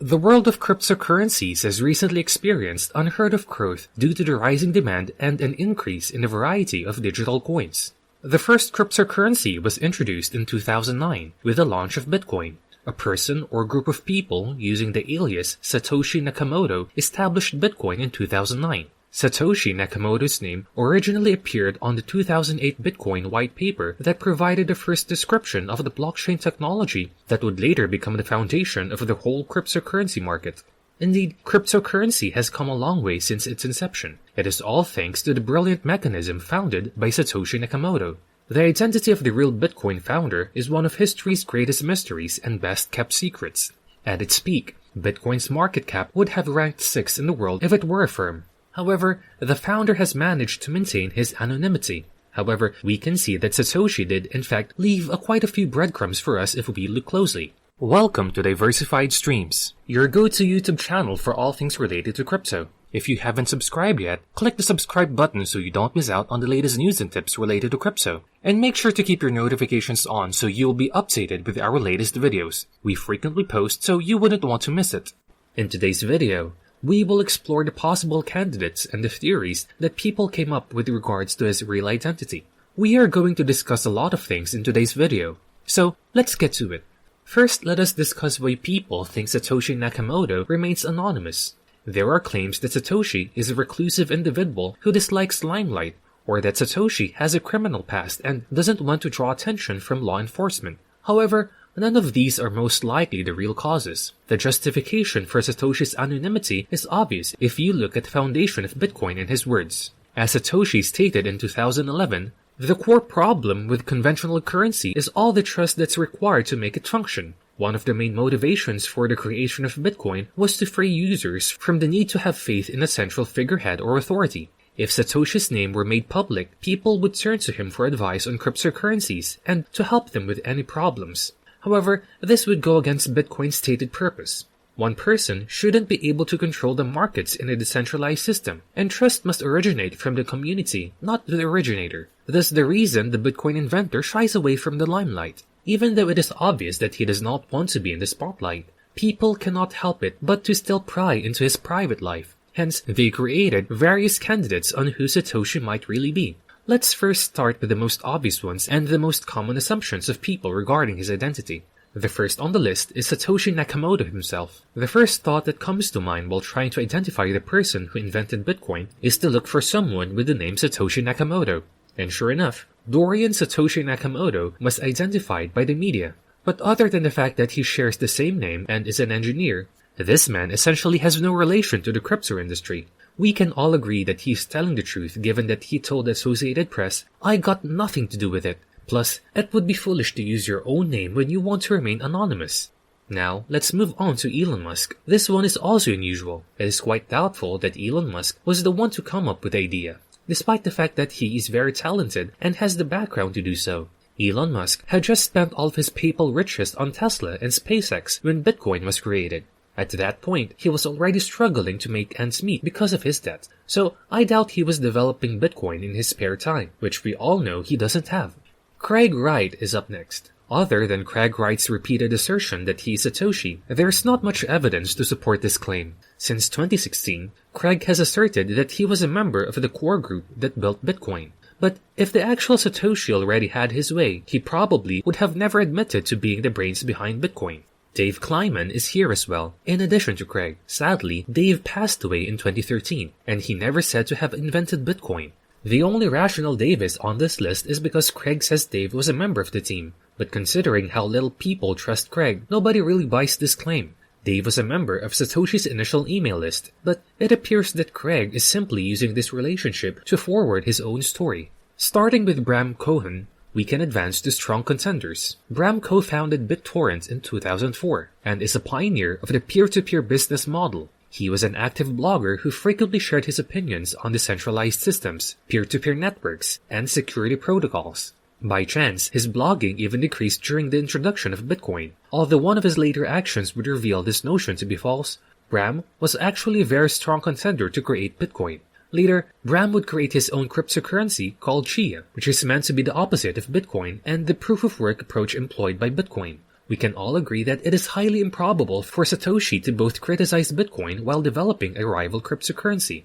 The world of cryptocurrencies has recently experienced unheard-of growth due to the rising demand and an increase in the variety of digital coins. The first cryptocurrency was introduced in 2009 with the launch of Bitcoin. A person or group of people using the alias Satoshi Nakamoto established Bitcoin in 2009. Satoshi Nakamoto's name originally appeared on the 2008 Bitcoin white paper that provided the first description of the blockchain technology that would later become the foundation of the whole cryptocurrency market. Indeed, cryptocurrency has come a long way since its inception. It is all thanks to the brilliant mechanism founded by Satoshi Nakamoto. The identity of the real Bitcoin founder is one of history's greatest mysteries and best-kept secrets. At its peak, Bitcoin's market cap would have ranked 6th in the world if it were a firm. However, the founder has managed to maintain his anonymity. However, we can see that Satoshi did, in fact, leave quite a few breadcrumbs for us if we look closely. Welcome to Diversified Streams, your go-to YouTube channel for all things related to crypto. If you haven't subscribed yet, click the subscribe button so you don't miss out on the latest news and tips related to crypto. And make sure to keep your notifications on so you'll be updated with our latest videos. We frequently post so you wouldn't want to miss it. In today's video, we will explore the possible candidates and the theories that people came up with regards to his real identity. We are going to discuss a lot of things in today's video, so let's get to it. First, let us discuss why people think Satoshi Nakamoto remains anonymous. There are claims that Satoshi is a reclusive individual who dislikes limelight, or that Satoshi has a criminal past and doesn't want to draw attention from law enforcement. However, none of these are most likely the real causes. The justification for Satoshi's anonymity is obvious if you look at the foundation of Bitcoin and his words. As Satoshi stated in 2011, the core problem with conventional currency is all the trust that's required to make it function. One of the main motivations for the creation of Bitcoin was to free users from the need to have faith in a central figurehead or authority. If Satoshi's name were made public, people would turn to him for advice on cryptocurrencies and to help them with any problems. However, this would go against Bitcoin's stated purpose. One person shouldn't be able to control the markets in a decentralized system, and trust must originate from the community, not the originator. Thus the reason the Bitcoin inventor shies away from the limelight. Even though it is obvious that he does not want to be in the spotlight, people cannot help it but to still pry into his private life. Hence, they created various candidates on who Satoshi might really be. Let's first start with the most obvious ones and the most common assumptions of people regarding his identity. The first on the list is Satoshi Nakamoto himself. The first thought that comes to mind while trying to identify the person who invented Bitcoin is to look for someone with the name Satoshi Nakamoto. And sure enough, Dorian Satoshi Nakamoto was identified by the media. But other than the fact that he shares the same name and is an engineer, this man essentially has no relation to the crypto industry. We can all agree that he is telling the truth given that he told the Associated Press, "I got nothing to do with it." Plus, it would be foolish to use your own name when you want to remain anonymous. Now, let's move on to Elon Musk. This one is also unusual. It is quite doubtful that Elon Musk was the one to come up with the idea, despite the fact that he is very talented and has the background to do so. Elon Musk had just spent all of his PayPal riches on Tesla and SpaceX when Bitcoin was created. At that point, he was already struggling to make ends meet because of his debt, so I doubt he was developing Bitcoin in his spare time, which we all know he doesn't have. Craig Wright is up next. Other than Craig Wright's repeated assertion that he is Satoshi, there's not much evidence to support this claim. Since 2016, Craig has asserted that he was a member of the core group that built Bitcoin. But if the actual Satoshi already had his way, he probably would have never admitted to being the brains behind Bitcoin. Dave Kleiman is here as well, in addition to Craig. Sadly, Dave passed away in 2013, and he never said to have invented Bitcoin. The only rational Dave is on this list is because Craig says Dave was a member of the team. But considering how little people trust Craig, nobody really buys this claim. Dave was a member of Satoshi's initial email list, but it appears that Craig is simply using this relationship to forward his own story. Starting with Bram Cohen, we can advance to strong contenders. Bram co-founded BitTorrent in 2004 and is a pioneer of the peer-to-peer business model. He was an active blogger who frequently shared his opinions on decentralized systems, peer-to-peer networks, and security protocols. By chance, his blogging even decreased during the introduction of Bitcoin. Although one of his later actions would reveal this notion to be false, Bram was actually a very strong contender to create Bitcoin. Later, Bram would create his own cryptocurrency called Chia, which is meant to be the opposite of Bitcoin and the proof-of-work approach employed by Bitcoin. We can all agree that it is highly improbable for Satoshi to both criticize Bitcoin while developing a rival cryptocurrency.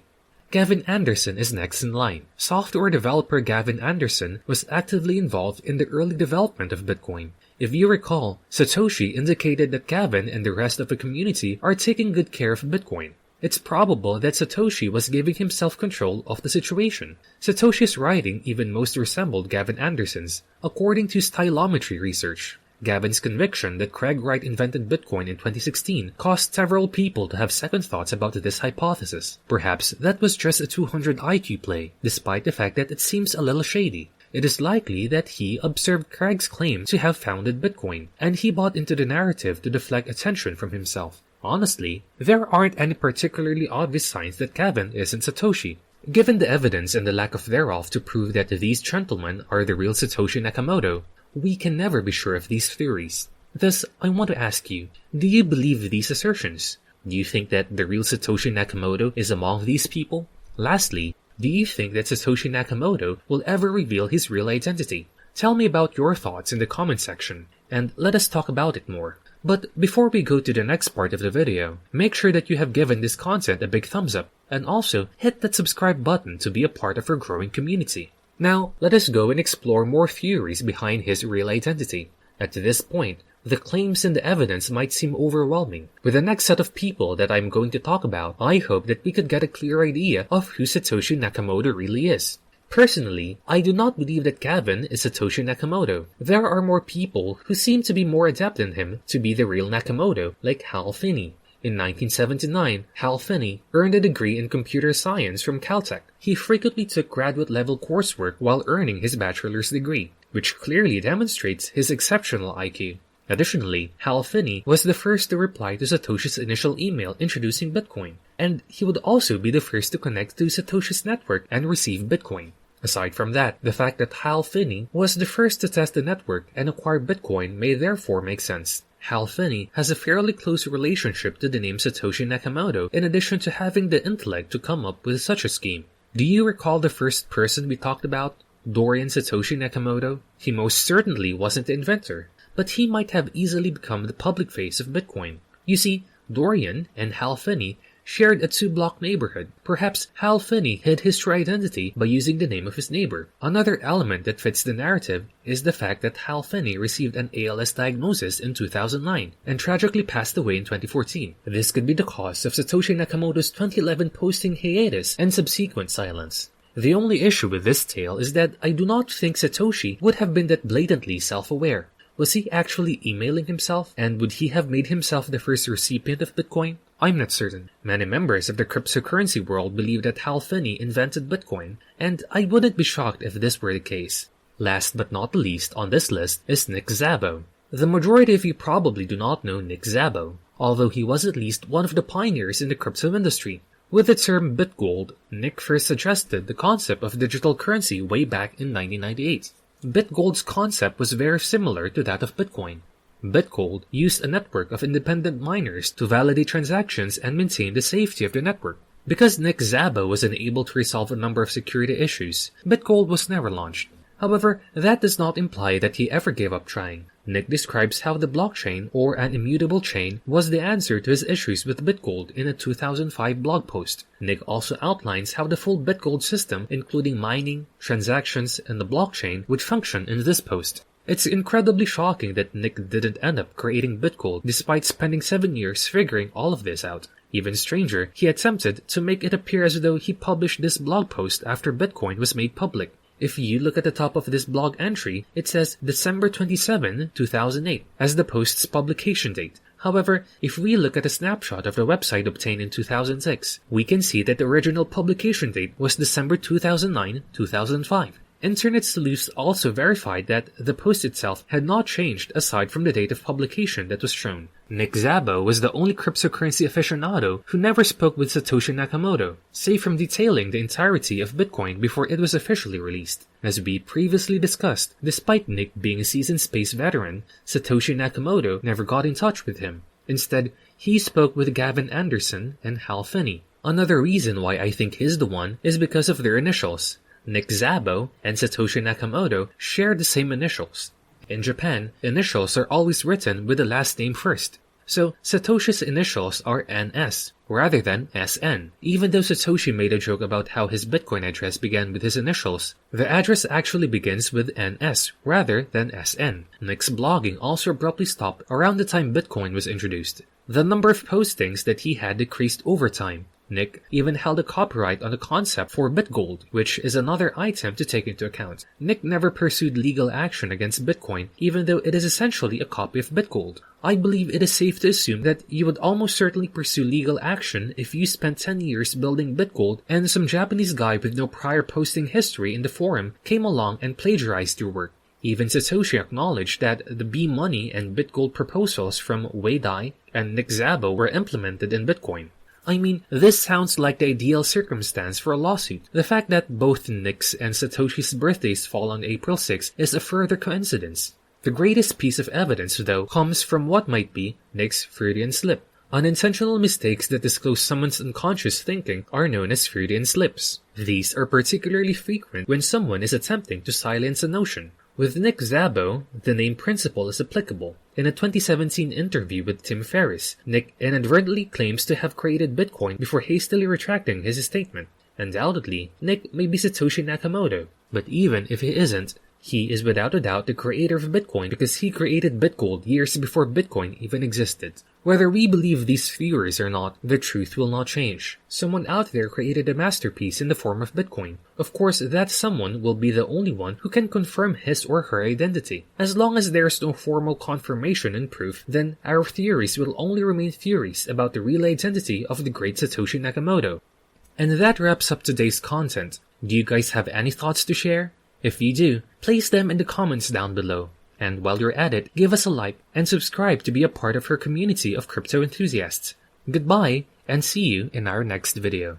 Gavin Anderson is next in line. Software developer Gavin Anderson was actively involved in the early development of Bitcoin. If you recall, Satoshi indicated that Gavin and the rest of the community are taking good care of Bitcoin. It's probable that Satoshi was giving himself control of the situation. Satoshi's writing even most resembled Gavin Anderson's, according to stylometry research. Gavin's conviction that Craig Wright invented Bitcoin in 2016 caused several people to have second thoughts about this hypothesis. Perhaps that was just a 200 IQ play, despite the fact that it seems a little shady. It is likely that he observed Craig's claim to have founded Bitcoin, and he bought into the narrative to deflect attention from himself. Honestly, there aren't any particularly obvious signs that Gavin isn't Satoshi. Given the evidence and the lack of thereof to prove that these gentlemen are the real Satoshi Nakamoto, we can never be sure of these theories. Thus, I want to ask you, do you believe these assertions? Do you think that the real Satoshi Nakamoto is among these people? Lastly, do you think that Satoshi Nakamoto will ever reveal his real identity? Tell me about your thoughts in the comment section, and let us talk about it more. But before we go to the next part of the video, make sure that you have given this content a big thumbs up, and also hit that subscribe button to be a part of our growing community. Now, let us go and explore more theories behind his real identity. At this point, the claims and the evidence might seem overwhelming. With the next set of people that I'm going to talk about, I hope that we could get a clear idea of who Satoshi Nakamoto really is. Personally, I do not believe that Gavin is Satoshi Nakamoto. There are more people who seem to be more adept than him to be the real Nakamoto, like Hal Finney. In 1979, Hal Finney earned a degree in computer science from Caltech. He frequently took graduate-level coursework while earning his bachelor's degree, which clearly demonstrates his exceptional IQ. Additionally, Hal Finney was the first to reply to Satoshi's initial email introducing Bitcoin, and he would also be the first to connect to Satoshi's network and receive Bitcoin. Aside from that, the fact that Hal Finney was the first to test the network and acquire Bitcoin may therefore make sense. Hal Finney has a fairly close relationship to the name Satoshi Nakamoto in addition to having the intellect to come up with such a scheme. Do you recall the first person we talked about? Dorian Satoshi Nakamoto? He most certainly wasn't the inventor, but he might have easily become the public face of Bitcoin. You see, Dorian and Hal Finney shared a two-block neighborhood. Perhaps Hal Finney hid his true identity by using the name of his neighbor. Another element that fits the narrative is the fact that Hal Finney received an ALS diagnosis in 2009 and tragically passed away in 2014. This could be the cause of Satoshi Nakamoto's 2011 posting hiatus and subsequent silence. The only issue with this tale is that I do not think Satoshi would have been that blatantly self-aware. Was he actually emailing himself, and would he have made himself the first recipient of Bitcoin? I'm not certain. Many members of the cryptocurrency world believe that Hal Finney invented Bitcoin, and I wouldn't be shocked if this were the case. Last but not the least on this list is Nick Szabo. The majority of you probably do not know Nick Szabo, although he was at least one of the pioneers in the crypto industry. With the term BitGold, Nick first suggested the concept of digital currency way back in 1998. BitGold's concept was very similar to that of Bitcoin. BitGold used a network of independent miners to validate transactions and maintain the safety of the network. Because Nick Szabo was unable to resolve a number of security issues, BitGold was never launched. However, that does not imply that he ever gave up trying. Nick describes how the blockchain, or an immutable chain, was the answer to his issues with BitGold in a 2005 blog post. Nick also outlines how the full BitGold system, including mining, transactions, and the blockchain, would function in this post. It's incredibly shocking that Nick didn't end up creating BitGold despite spending 7 years figuring all of this out. Even stranger, he attempted to make it appear as though he published this blog post after Bitcoin was made public. If you look at the top of this blog entry, it says December 27, 2008 as the post's publication date. However, if we look at a snapshot of the website obtained in 2006, we can see that the original publication date was December 2009, 2005. Internet sleuths also verified that the post itself had not changed aside from the date of publication that was shown. Nick Szabo was the only cryptocurrency aficionado who never spoke with Satoshi Nakamoto, save from detailing the entirety of Bitcoin before it was officially released. As we previously discussed, despite Nick being a seasoned space veteran, Satoshi Nakamoto never got in touch with him. Instead, he spoke with Gavin Anderson and Hal Finney. Another reason why I think he's the one is because of their initials. Nick Szabo and Satoshi Nakamoto share the same initials. In Japan, initials are always written with the last name first. So, Satoshi's initials are NS, rather than SN. Even though Satoshi made a joke about how his Bitcoin address began with his initials, the address actually begins with NS, rather than SN. Nick's blogging also abruptly stopped around the time Bitcoin was introduced. The number of postings that he had decreased over time. Nick even held a copyright on the concept for BitGold, which is another item to take into account. Nick never pursued legal action against Bitcoin, even though it is essentially a copy of BitGold. I believe it is safe to assume that you would almost certainly pursue legal action if you spent 10 years building BitGold and some Japanese guy with no prior posting history in the forum came along and plagiarized your work. Even Satoshi acknowledged that the B-Money and BitGold proposals from Wei Dai and Nick Szabo were implemented in Bitcoin. I mean, this sounds like the ideal circumstance for a lawsuit. The fact that both Nick's and Satoshi's birthdays fall on April 6 is a further coincidence. The greatest piece of evidence, though, comes from what might be Nick's Freudian slip. Unintentional mistakes that disclose someone's unconscious thinking are known as Freudian slips. These are particularly frequent when someone is attempting to silence a notion. With Nick Szabo, the name principle is applicable. In a 2017 interview with Tim Ferriss, Nick inadvertently claims to have created Bitcoin before hastily retracting his statement. Undoubtedly, Nick may be Satoshi Nakamoto, but even if he isn't, he is without a doubt the creator of Bitcoin because he created BitGold years before Bitcoin even existed. Whether we believe these theories or not, the truth will not change. Someone out there created a masterpiece in the form of Bitcoin. Of course, that someone will be the only one who can confirm his or her identity. As long as there is no formal confirmation and proof, then our theories will only remain theories about the real identity of the great Satoshi Nakamoto. And that wraps up today's content. Do you guys have any thoughts to share? If you do, place them in the comments down below. And while you're at it, give us a like and subscribe to be a part of our community of crypto enthusiasts. Goodbye, and see you in our next video.